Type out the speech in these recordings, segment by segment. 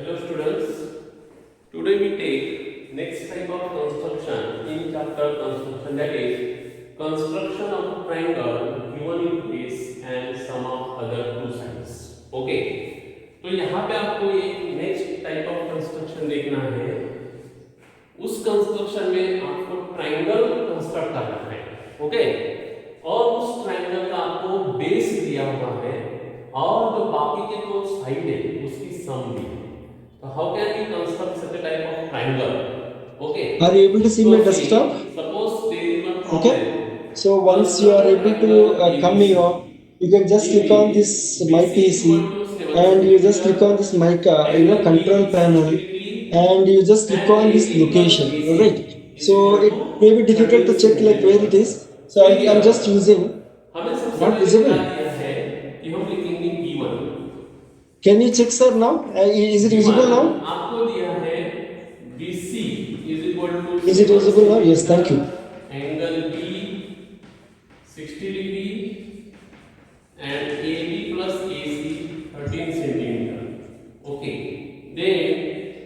Hello students, today we take next type of construction in chapter construction, that is construction of triangle given in place and some of other two sides. Okay, तो यहाँ पे आपको एक next type of construction देखना है। उस construction में आपको ट्राइंगल कंस्ट्रक्ट करना है। ओके, और उस ट्राइंगल का आपको बेस दिया हुआ है और जो बाकी के दो साइड है उसकी सम दी है। So how can we construct such a type of triangle? Okay. Are you able to see So my see, desktop? suppose there is one problem. Okay. So once you are able to come here, you can just click on this my PC and you just click on this my control panel and you just click on this location. Alright. So it may be difficult to check like where it is. So I'm just using not visible. Can you check sir now? Is it visible now? आपको दिया है BC is equal to Is it visible now? Yes, thank you. Angle B 60 degree and AB plus AC 13 centimeter. Okay. Then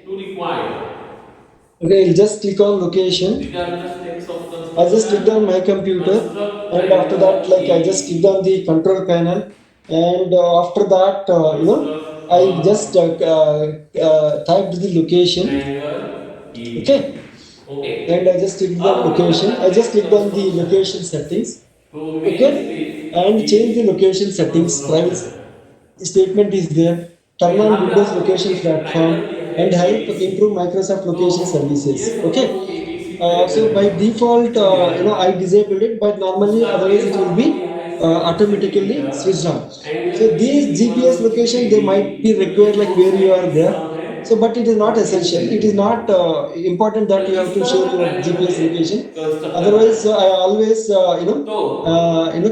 to require. Okay, I'll just click on location. These are the steps of construction. I just clicked on my computer and after that I just clicked on the control panel and after that I just typed the location. Okay. And I just clicked on location. I just clicked on the location settings. Okay. And change the location settings. Privacy statement is there. Turn on Windows location platform and help improve Microsoft location services. Okay. So by default, I disabled it, but normally otherwise it will be automatically switched on. So these GPS location they might be required like where you are there. So, but it is not essential. It is not important that you have to share your GPS location. Otherwise, I always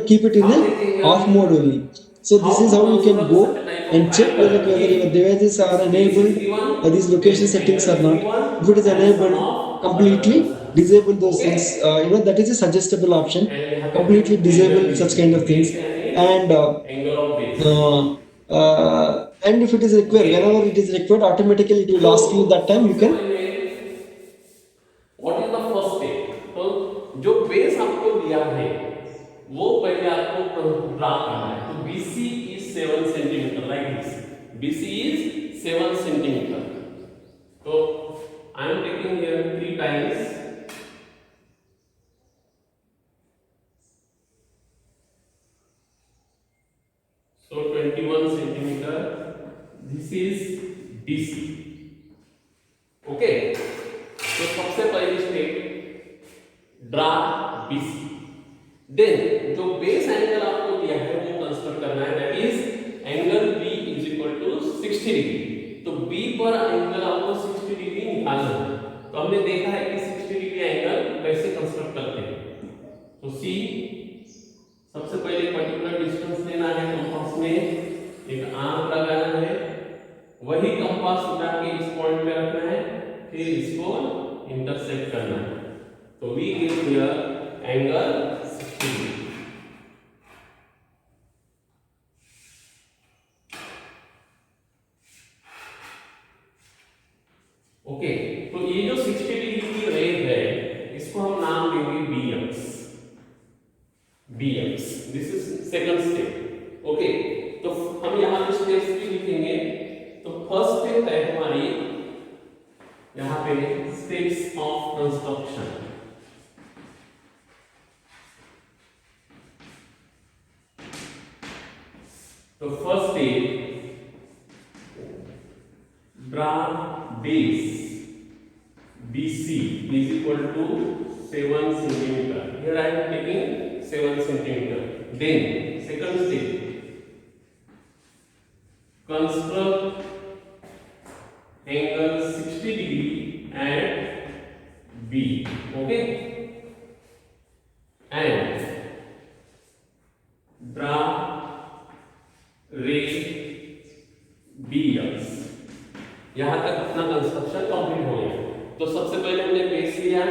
keep it in the off mode only. So this is how you can go and check whether your devices are enabled. These location settings are not. If it is enabled, completely disable those things. That is a suggestible option. Completely disable such kind of things and if it is required, whenever it is required, automatically it will ask you that time you can. What is the first step? तो जो base आपको दिया है वो पहले आपको draw करना है। तो BC is 7 centimeter like this. BC is 7 centimeter. तो I am taking here 3 times. So 21 centimeter. This is BC. Okay. तो सबसे पहली स्टेप ड्रा BC. देन जो बेस एंगल आपको दिया है वो कंस्ट्रक्ट करना है, that is angle B is equal to 60 degree. तो B पर एंगल आपको 60 डिग्री निकालना है। तो हमने देखा है कि 60 डिग्री एंगल कैसे कंस्ट्रक्ट करते हैं। तो C सबसे पहले पर्टिकुलर डिस्टेंस लेना है, कंपास में एक आर्क लगाना है, वही कंपास उठा के इस पॉइंट पे रखना है, फिर इसको इंटरसेक्ट करना है। तो we give here angle 60 degree. Okay, तो ये जो 60 डिग्री की रेंज है इसको हम नाम देंगे BX। This is second step. Okay, तो हम यहां पे स्टेप्स भी लिखेंगे। तो फर्स्ट स्टेप है हमारी यहां पे स्टेप्स ऑफ कंस्ट्रक्शन। तो first step draw base BC is equal to 7 centimeter. Here I am taking 7 centimeter. Then second step, construct angle 60 degree at B. Okay, and draw ray BX. यहां तक अपना construction complete हो गया। तो सबसे पहले हमने बेस लिया,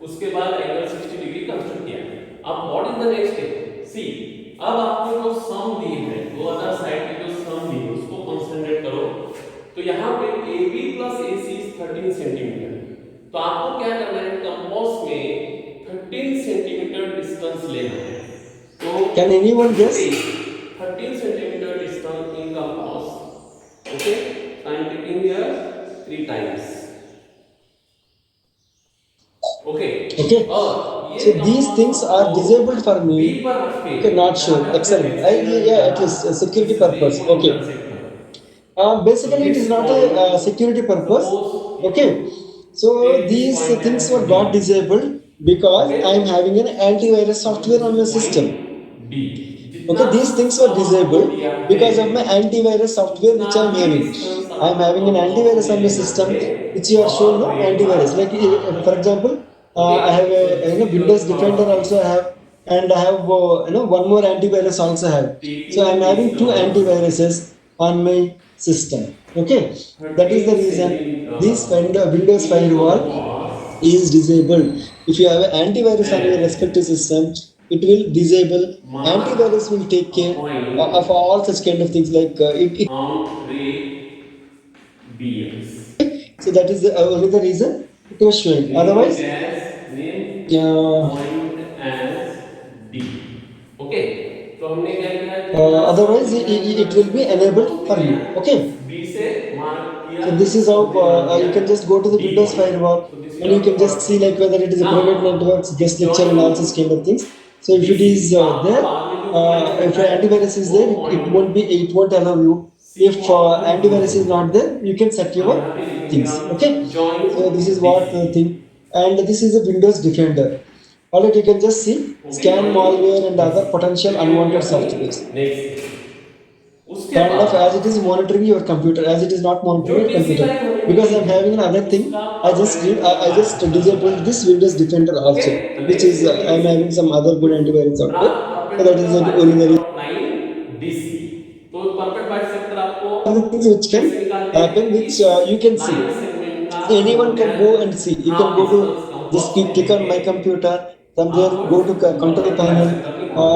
उसके बाद एंगल 60 डिग्री कंस्ट्रक्ट किया। अब what is the next step? See, अब आपको जो सम दी है, वो अदर साइड की जो सम दी है उसको कंसंट्रेट करो। तो यहाँ पे plus AC is 13 सेंटीमीटर। तो आपको क्या करना है, कंपास में 13 सेंटीमीटर डिस्टेंस लेना है। तो Can anyone guess? 13 centimetre distance in compass. Okay, I am taking here 3 times. Okay. Okay. और ये So these things are disabled for me. B पर रख के Okay, not sure. Excellent. Yeah, at least security purpose. Okay. Basically, it is not a security purpose. Okay. So these things were got disabled because I am having an antivirus software on my system. Okay, these things were disabled because of my antivirus software which I am having. I am having an antivirus on my system which you are shown, no, antivirus. Like for example, I have a Windows Defender also I have, and I have one more antivirus also have. So I am having two antiviruses on my system. Okay, that is the reason this Windows firewall is disabled. If you have an antivirus on your respective system, it will disable. Antivirus will take care of all such kind of things like it. So that is the only the reason it was showing. Otherwise, okay, तो हमने क्या किया, otherwise it will be enabled for you. Okay. B से mark किया। So this is how you can just go to the Windows firewall and you can just see like whether it is a private networks, guest lecture and all such kind of things. So if it is there, if your antivirus is there, it won't allow you. If antivirus is not there, you can set your things. Okay. So this is what the thing, and this is a Windows Defender. Alright, you can just see scan malware and other potential unwanted softwares. Kind of as it is monitoring your computer, as it is not monitoring your computer. Because I am having another thing, I just disabled this Windows Defender also, which is I am having some other good antivirus out there. So that is the only the other things which can happen, which you can see. Anyone can go and see. You can go to just click on my computer. From there, go to control panel.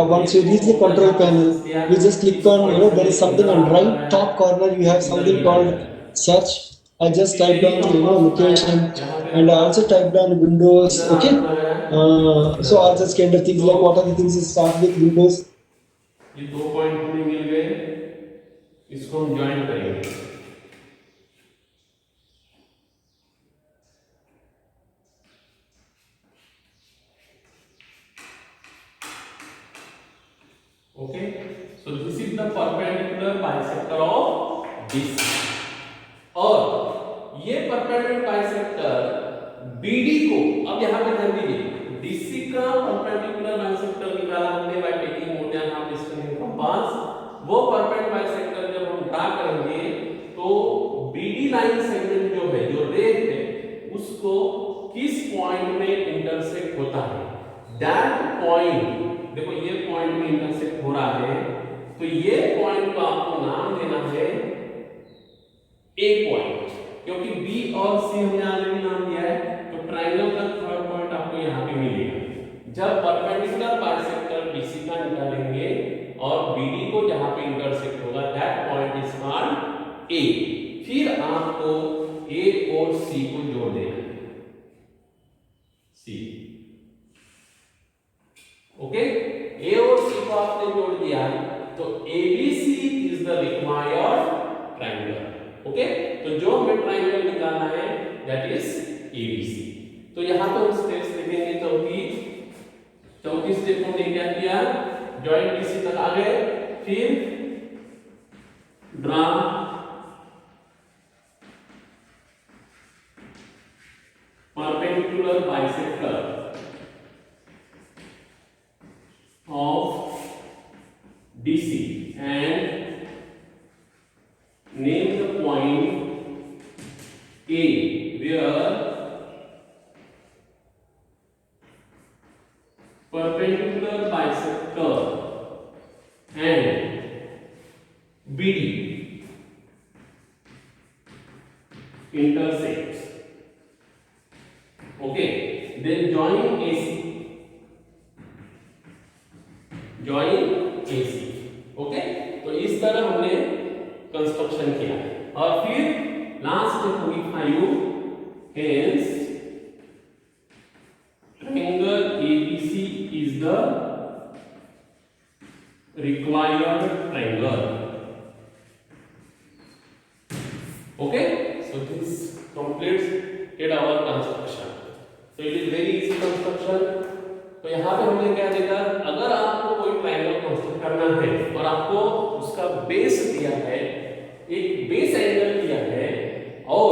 Once you reach the control panel, you just click on, there is something on right top corner. You have something called search. I just typed down, location, and I also typed down Windows. Okay. So all such kind of things, like what are the things you start with Windows. ये 2 point हमें मिल गए, इसको हम join करेंगे। Okay, so this is the perpendicular bisector of BC, और ये perpendicular bisector BD को, अब यहाँ पे ध्यान दीजिए, DC का perpendicular bisector निकाला हमने by taking more than half distance in compass। वो perpendicular bisector जब हम ड्रा करेंगे तो BD लाइन सेगमेंट जो है, जो रे है, उसको किस पॉइंट में इंटरसेक्ट होता है, दैट पॉइंट, देखो ये पॉइंट में इंटरसेक्ट हो रहा है, तो ये पॉइंट को आपको नाम देना है ए पॉइंट, क्योंकि बी और सी हमने ऑलरेडी नाम दिया है। तो ट्रायंगल का थर्ड पॉइंट आपको यहाँ पे मिलेगा। जब परपेंडिकुलर बाइसेक्टर बीसी का निकालेंगे और बीडी को जहां पे इंटरसेक्ट होगा, that point is called a. फिर आपको ए और सी को जोड़ देना है, सी। ओके, ए और सी को आपने जोड़ दिया तो ABC is the required triangle. Okay, तो जो हमें ट्रायंगल निकालना है दैट इज ABC। तो यहां पे हम स्टेप्स लिखेंगे, चौथी स्टेप हमने क्या किया, जॉइंट BC तक आ गए, फिर draw perpendicular bisector of DC and name the point A where perpendicular bisector and BD intersects. Okay, then join AC. Join AC। Okay, तो इस तरह हमने कंस्ट्रक्शन किया और फिर लास्ट स्टेप होगी 5, hence triangle ABC is the required triangle. Okay, so this completes our construction. So it is very easy construction. तो यहाँ पे हमने क्या देखा, अगर आपको कोई ट्रायंगल कंस्ट्रक्ट करना है और आपको उसका बेस दिया है, एक बेस एंगल दिया है और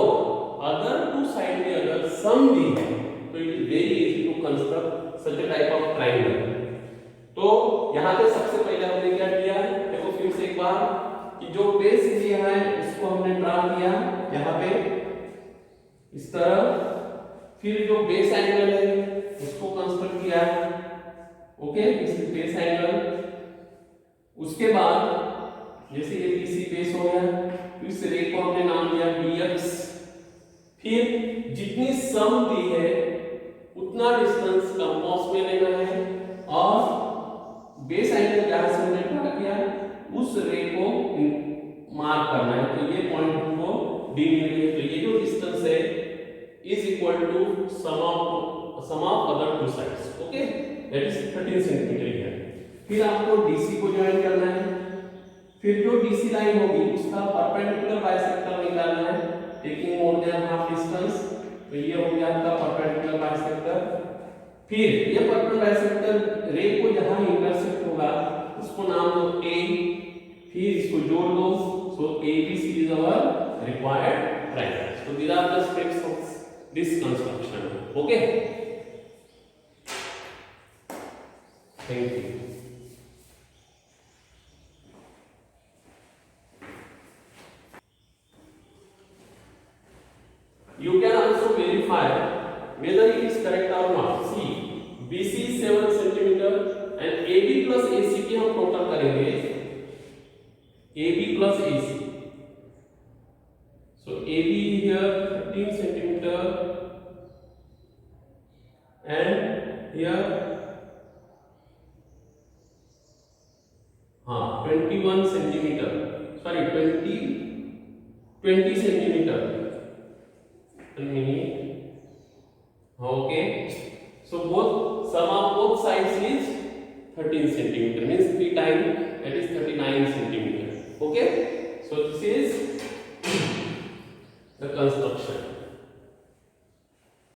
अदर टू साइड में अगर सम दी है, तो it is very easy to construct such a type of triangle. तो यहाँ पे सबसे पहले हमने क्या किया, देखो फिर से एक बार कि जो बेस दिया है उसको हमने ड्रा किया यहाँ पे इस तरह, फिर जो बेस एंगल है उसको कंस्ट्रक्ट किया. ओके, इस बेस एंगल. उसके बाद जैसे ये बीसी बेस हो गया, इस रे को हमने नाम दिया bx. फिर जितनी सम दी है उतना डिस्टेंस कंपास में लेना है और बेस एंगल जहां से हमने ड्रा किया उस रे को मार्क करना है. तो ये पॉइंट हमको डी मिल गया. तो ये जो डिस्टेंस है is equal to sum of other two sides. Okay, that is 13 centimetre here. फिर आपको डीसी को ज्वाइन करना है. फिर जो डीसी लाइन होगी उसका परपेंडिकुलर बाइसेक्टर निकालना है, taking more than half distance. तो ये हो गया आपका परपेंडिकुलर बाइसेक्टर. फिर ये परपेंडिकुलर बाइसेक्टर रे को जहां इंटरसेक्ट होगा उसको नाम दो ए. फिर इसको जोड़ दो. So ABC is our required triangle. So these are the steps of this construction. Okay, thank you. You can also verify whether it is correct or not. See, BC is 7 centimeter and AB plus AC की हम total करेंगे. AB plus AC. So AB here 13 centimeter and here 21 centimeter. Sorry, 20 centimeter. 1 minute. Okay. So sum of both sides is 13 centimeter. Means 3 times, that is 39 centimeter. Okay. So this is